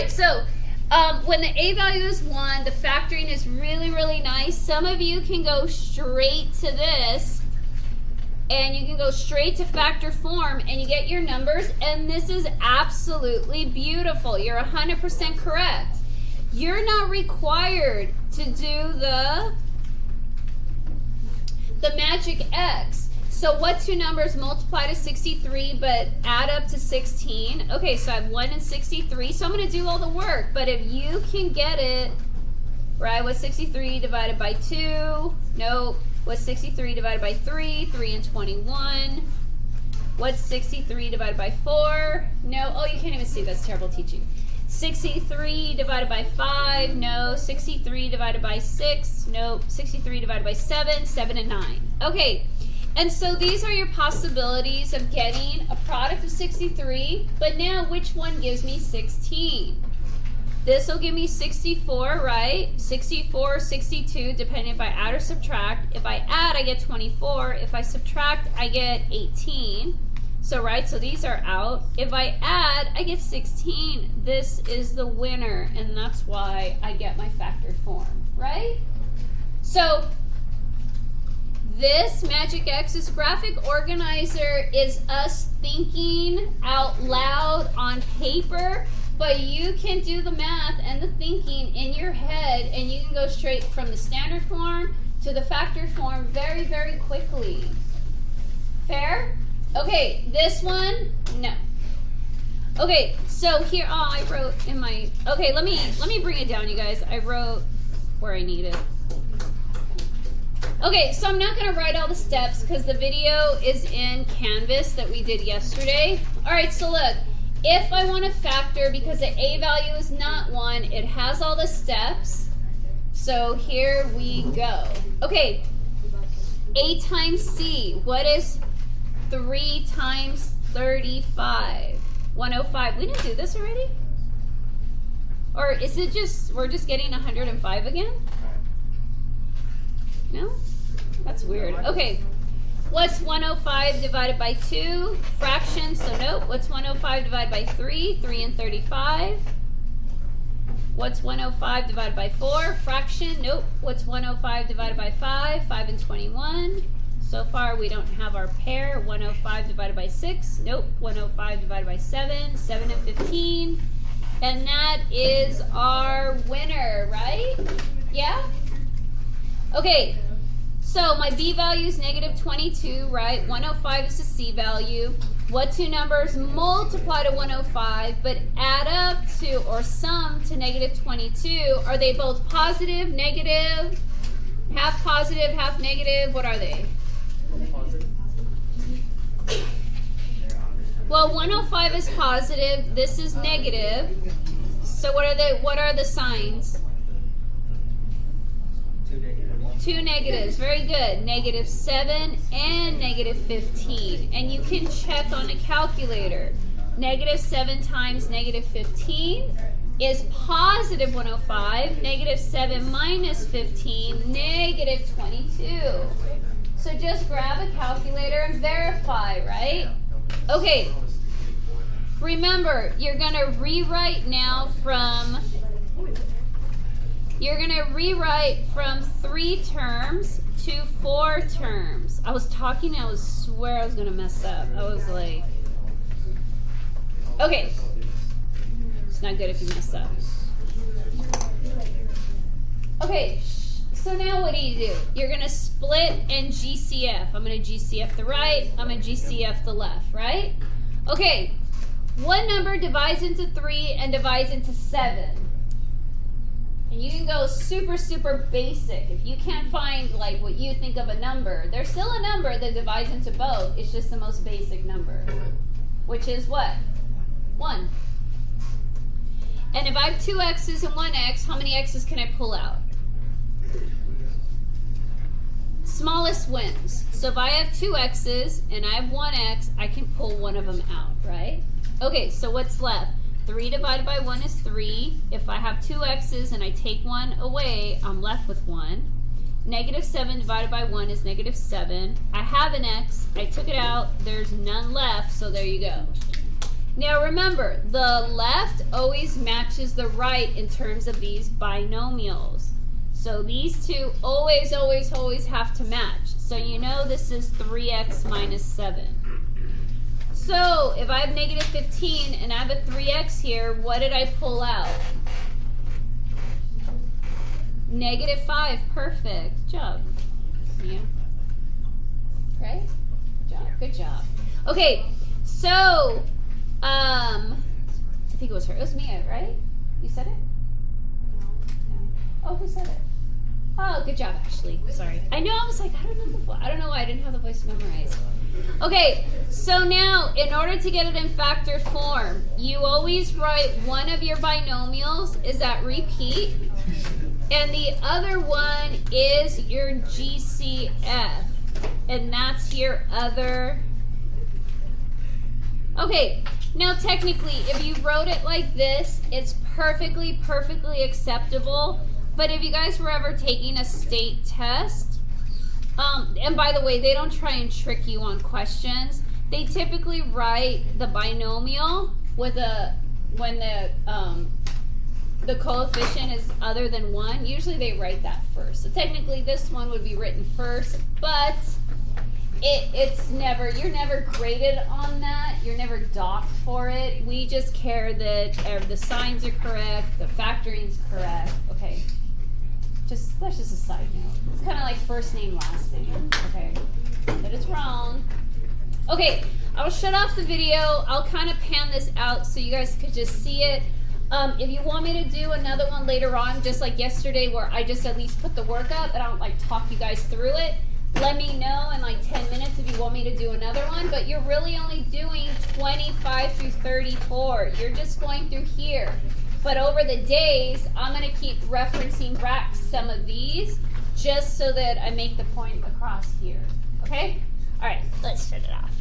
So when the a value is 1, the factoring is really, really nice. Some of you can go straight to this, and you can go straight to factor form, and you get your numbers, and this is absolutely beautiful. You're 100% correct. You're not required to do the magic X. So what two numbers multiply to 63 but add up to 16? Okay, so I have 1 and 63, so I'm going to do all the work. But if you can get it, right, what's 63 divided by 2? Nope. What's 63 divided by 3? 3 and 21. What's 63 divided by 4? No. Oh, you can't even see. That's terrible teaching. 63 divided by 5? No. 63 divided by 6? Nope. 63 divided by 7? 7 and 9. Okay. And so these are your possibilities of getting a product of 63, but now which one gives me 16? This will give me 64, right? 64, 62, depending if I add or subtract. If I add, I get 24. If I subtract, I get 18. So, right, so these are out. If I add, I get 16. This is the winner, and that's why I get my factor form, right? So, this Magic X's graphic organizer is us thinking out loud on paper, but you can do the math and the thinking in your head, and you can go straight from the standard form to the factor form very, very quickly. Fair? Okay, this one, no. Okay, so here, oh, I wrote in my, okay, let me bring it down, you guys. I wrote where I need it. Okay, so I'm not going to write all the steps because the video is in Canvas that we did yesterday. All right, so look, if I want to factor, because the a value is not 1, it has all the steps. So here we go. Okay, a times c. What is 3 times 35? 105. We didn't do this already? Or is it just, we're just getting 105 again? No? That's weird. Okay. What's 105 divided by 2? Fraction, so nope. What's 105 divided by 3? 3 and 35. What's 105 divided by 4? Fraction, nope. What's 105 divided by 5? 5 and 21. So far we don't have our pair. 105 divided by 6? Nope. 105 divided by 7? 7 and 15. And that is our winner, right? Yeah? Okay, so my B value is negative 22, right? 105 is the C value. What two numbers multiply to 105 but add up to or sum to negative 22? Are they both positive, negative, half positive, half negative? What are they? Positive. Well, 105 is positive. This is negative. So what are the signs? Two negatives. Very good. Negative 7 and negative 15. And you can check on a calculator. Negative 7 times negative 15 is positive 105. Negative 7 minus 15, negative 22. So just grab a calculator and verify, right? Okay. Remember, you're going to rewrite now from... You're going to rewrite from 3 terms to 4 terms. I was talking and I swear I was going to mess up. I was like, okay. It's not good if you mess up. Okay, so now what do? You're going to split and GCF. I'm going to GCF the right. I'm going to GCF the left, right? Okay, what number divides into 3 and divides into 7? And you can go super, super basic. If you can't find like what you think of a number, there's still a number that divides into both. It's just the most basic number, which is what? 1. And if I have 2 x's and 1 x, how many x's can I pull out? Smallest wins. So if I have 2 x's and I have 1 x, I can pull one of them out, right? Okay, so what's left? 3 divided by 1 is 3. If I have 2 x's and I take 1 away, I'm left with 1. Negative 7 divided by 1 is negative 7. I have an x. I took it out. There's none left, so there you go. Now remember, the left always matches the right in terms of these binomials. So these two always, always, always have to match. So you know this is 3x minus 7. So if I have negative 15 and I have a 3x here, what did I pull out? Negative 5. Perfect. Good job. Yeah. Right? Good job. Good job. Okay, so I think it was her. It was Mia, right? You said it? No. Oh, who said it? Oh, good job, Ashley. Sorry. I know. I was like, I don't know why I didn't have the voice memorized. Okay, so now in order to get it in factor form, you always write one of your binomials is at repeat, and the other one is your GCF, and that's your other. Okay, now technically, if you wrote it like this, it's perfectly acceptable. But if you guys were ever taking a state test, and by the way, they don't try and trick you on questions. They typically write the binomial with when the coefficient is other than 1. Usually they write that first. So technically this one would be written first, but you're never graded on that. You're never docked for it. We just care that the signs are correct, the factoring is correct. Okay. That's just a side note. It's kind of like first name, last name. Okay. But it's wrong. Okay, I'll shut off the video. I'll kind of pan this out so you guys could just see it. If you want me to do another one later on, just like yesterday where I just at least put the work up and I don't like talk you guys through it, let me know in like 10 minutes if you want me to do another one. But you're really only doing 25 through 34. You're just going through here. But over the days, I'm going to keep referencing back some of these just so that I make the point across here. Okay? All right, let's shut it off.